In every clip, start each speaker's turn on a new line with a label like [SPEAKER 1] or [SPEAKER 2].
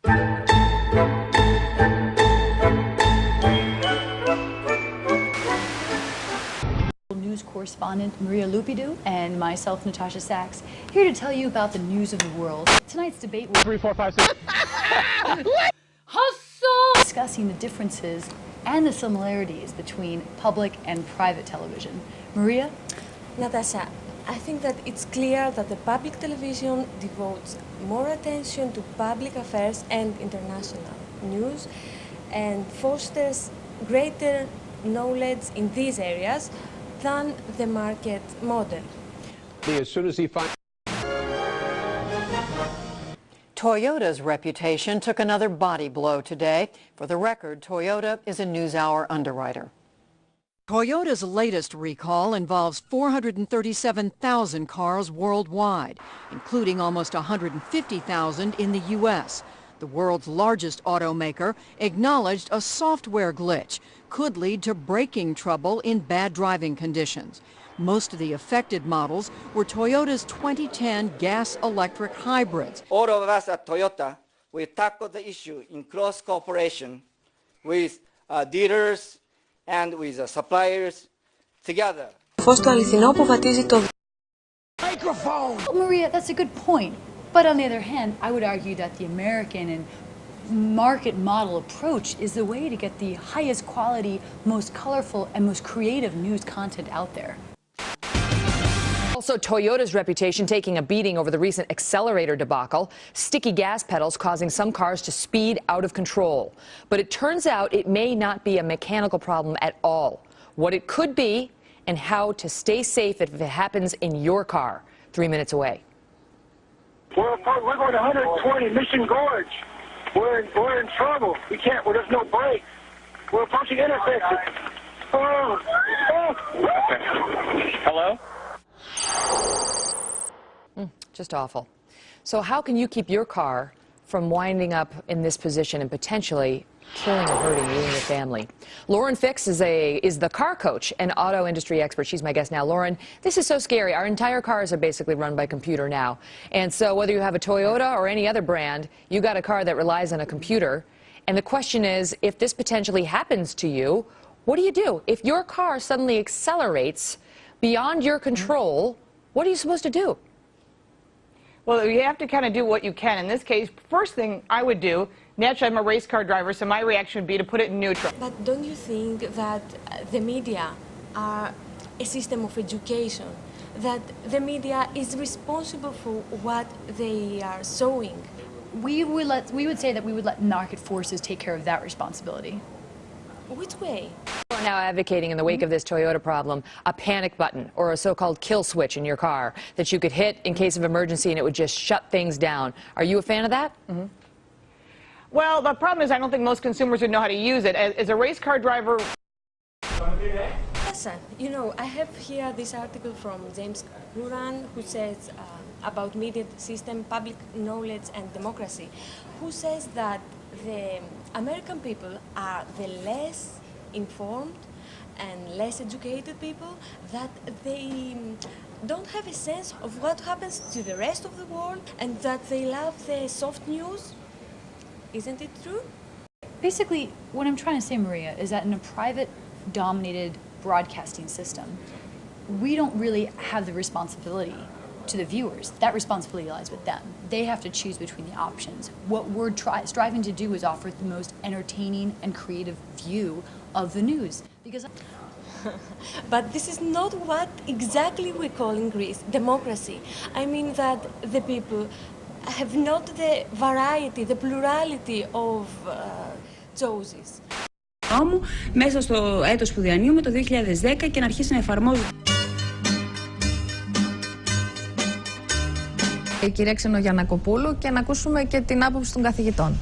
[SPEAKER 1] News correspondent Maria Lupidu and myself, Natasha Sachs, here to tell you about the news of the world. Tonight's debate will
[SPEAKER 2] 3, 4, 5, 6.
[SPEAKER 1] Hustle! Discussing the differences and the similarities between public and private television. Maria?
[SPEAKER 3] Natasha, I think that it's clear that the public television devotes more attention to public affairs and international news and fosters greater knowledge in these areas than the market model.
[SPEAKER 2] As soon as he finds
[SPEAKER 4] Toyota's reputation took another body blow today. For the record, Toyota is a NewsHour underwriter. Toyota's latest recall involves 437,000 cars worldwide, including almost 150,000 in the U.S. The world's largest automaker acknowledged a software glitch could lead to braking trouble in bad driving conditions. Most of the affected models were Toyota's 2010 gas-electric hybrids.
[SPEAKER 5] All of us at Toyota, we tackle the issue in close cooperation with dealers and with suppliers together.
[SPEAKER 1] Microphone! Well, Maria, that's a good point. But on the other hand, I would argue that the American and market model approach is the way to get the highest quality, most colorful, and most creative news content out there.
[SPEAKER 6] Also, Toyota's reputation taking a beating over the recent accelerator debacle, sticky gas pedals causing some cars to speed out of control. But it turns out it may not be a mechanical problem at all. What it could be and how to stay safe if it happens in your car. 3 minutes away.
[SPEAKER 7] We're going 120 Mission Gorge. We're in trouble. We can't. Well, there's no brakes. We're approaching intersection. Oh.
[SPEAKER 2] Hello?
[SPEAKER 6] Just awful. So how can you keep your car from winding up in this position and potentially killing or hurting you and your family? Lauren Fix is the car coach and auto industry expert. She's my guest now. Lauren, this is so scary. Our entire cars are basically run by computer now. And so whether you have a Toyota or any other brand, you got a car that relies on a computer. And the question is, if this potentially happens to you, what do you do? If your car suddenly accelerates beyond your control, what are you supposed to do?
[SPEAKER 8] Well, you have to kind of do what you can. In this case, first thing I would do, naturally I'm a race car driver, so my reaction would be to put it in neutral.
[SPEAKER 3] But don't you think that the media are a system of education? That the media is responsible for what they are showing?
[SPEAKER 1] We would say that we would let market forces take care of that responsibility.
[SPEAKER 3] Which way?
[SPEAKER 6] We're now advocating in the wake of this Toyota problem a panic button or a so-called kill switch in your car that you could hit in case of emergency and it would just shut things down. Are you a fan of that?
[SPEAKER 8] Mm-hmm. Well, the problem is I don't think most consumers would know how to use it. As a race car driver...
[SPEAKER 3] Listen, you know, I have here this article from James Curran who says about media system, public knowledge and democracy, who says that the American people are the less informed and less educated people, that they don't have a sense of what happens to the rest of the world and that they love the soft news. Isn't it true?
[SPEAKER 1] Basically, what I'm trying to say, Maria, is that in a private-dominated broadcasting system, we don't really have the responsibility to the viewers. That responsibility lies with them. They have to choose between the options. What we're striving to do is offer the most entertaining and creative view of the news. Because
[SPEAKER 3] but this is not what exactly we call in Greece democracy. I mean that the people have not the variety, the plurality of choices.
[SPEAKER 9] Μέσα στο έτος που διανύουμε το 2010 και να αρχίσει να εφαρμόζεται.
[SPEAKER 10] Κυρία Ξενογιαννακοπούλου και να ακούσουμε και την άποψη των καθηγητών.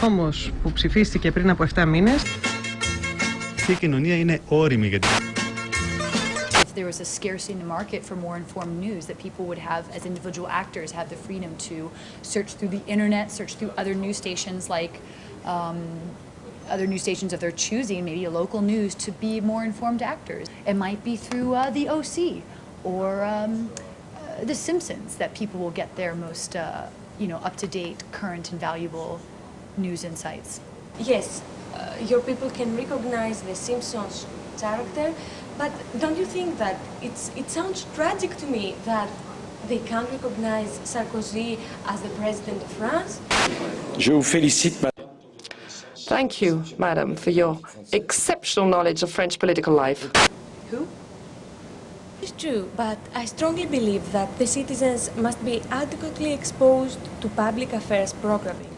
[SPEAKER 11] Όμως που ψηφίστηκε πριν από 7 μήνες.
[SPEAKER 12] Η κοινωνία είναι όριμη για την...
[SPEAKER 1] If there was a scarcity in the market for more informed news, that people would have, as individual actors, have the freedom to search through the internet, search through other news stations like other news stations of their choosing, maybe a local news, to be more informed actors. It might be through the OC or The Simpsons that people will get their most, up-to-date, current, and valuable news insights.
[SPEAKER 3] Yes, your people can recognize the Simpsons character, but don't you think that it sounds tragic to me that they can't recognize Sarkozy as the president of France?
[SPEAKER 13] Je vous félicite, madame.
[SPEAKER 14] Thank you, madam, for your exceptional knowledge of French political life.
[SPEAKER 3] Who? It's true, but I strongly believe that the citizens must be adequately exposed to public affairs programming.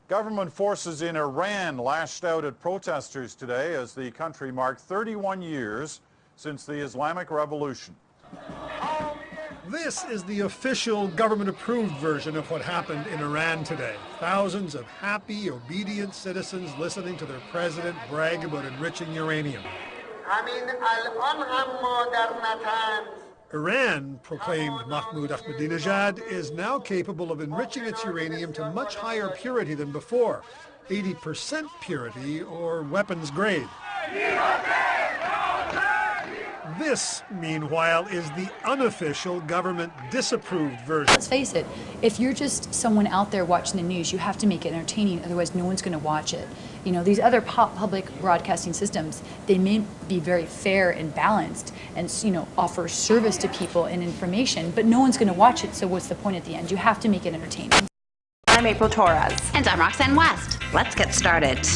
[SPEAKER 15] Government forces in Iran lashed out at protesters today as the country marked 31 years since the Islamic Revolution.
[SPEAKER 16] This is the official government-approved version of what happened in Iran today. Thousands of happy, obedient citizens listening to their president brag about enriching uranium. Iran, proclaimed Mahmoud Ahmadinejad, is now capable of enriching its uranium to much higher purity than before, 80% purity or weapons grade. This, meanwhile, is the unofficial government-disapproved version.
[SPEAKER 1] Let's face it, if you're just someone out there watching the news, you have to make it entertaining, otherwise no one's going to watch it. You know, these other public broadcasting systems, they may be very fair and balanced and, offer service to people and information, but no one's going to watch it, so what's the point at the end? You have to make it entertaining.
[SPEAKER 17] I'm April Torres. And I'm Roxanne West. Let's get started.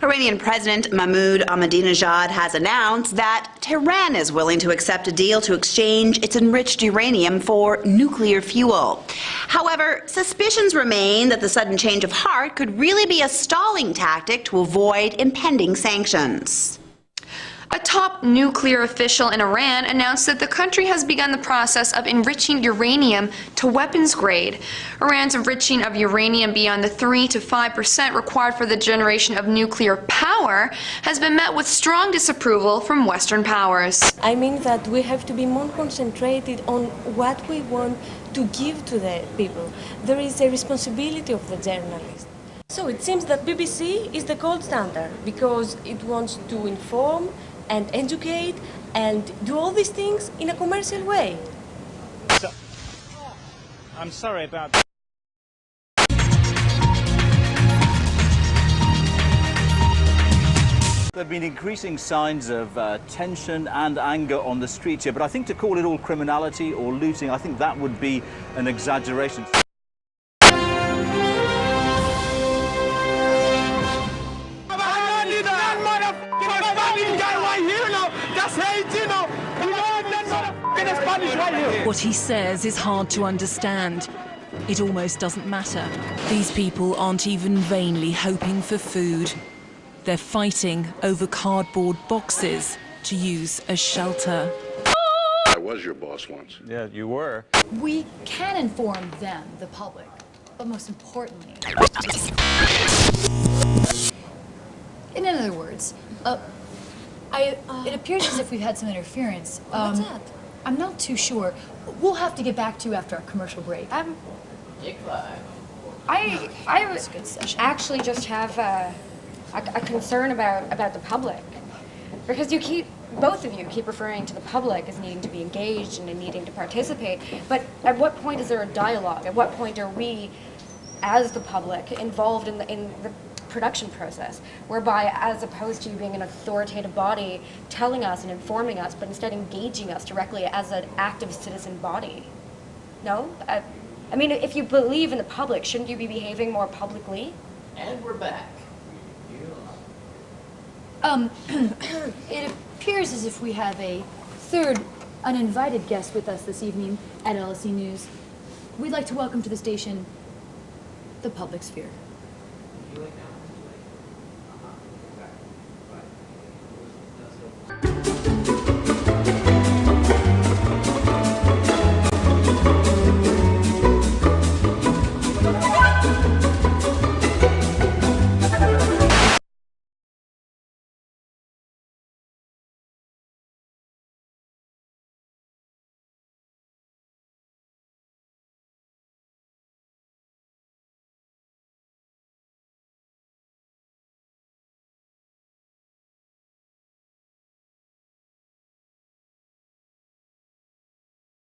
[SPEAKER 17] Iranian President Mahmoud Ahmadinejad has announced that Tehran is willing to accept a deal to exchange its enriched uranium for nuclear fuel. However, suspicions remain that the sudden change of heart could really be a stalling tactic to avoid impending sanctions.
[SPEAKER 18] A top nuclear official in Iran announced that the country has begun the process of enriching uranium to weapons grade. Iran's enriching of uranium beyond the 3 to 5% required for the generation of nuclear power has been met with strong disapproval from Western powers.
[SPEAKER 3] I mean that we have to be more concentrated on what we want to give to the people. There is a responsibility of the journalist. So it seems that BBC is the gold standard because it wants to inform and educate and do all these things in a commercial way.
[SPEAKER 19] I'm sorry about that. There have been increasing signs of tension and anger on the streets here, but I think to call it all criminality or looting, I think that would be an exaggeration.
[SPEAKER 20] What he says is hard to understand. It almost doesn't matter. These people aren't even vainly hoping for food. They're fighting over cardboard boxes to use as shelter.
[SPEAKER 21] I was your boss once.
[SPEAKER 19] Yeah, you were.
[SPEAKER 1] We can inform them, the public, but most importantly, in other words, it appears as if we've had some interference.
[SPEAKER 3] What's that?
[SPEAKER 1] I'm not too sure. We'll have to get back to you after our commercial break.
[SPEAKER 22] I actually just have a concern about the public, because both of you keep referring to the public as needing to be engaged and needing to participate. But at what point is there a dialogue? At what point are we, as the public, involved in the production process, whereby, as opposed to you being an authoritative body telling us and informing us, but instead engaging us directly as an active citizen body? No? I mean, if you believe in the public, shouldn't you be behaving more publicly?
[SPEAKER 23] And we're back.
[SPEAKER 1] It appears as if we have a third uninvited guest with us this evening at LSE News. We'd like to welcome to the station the public sphere.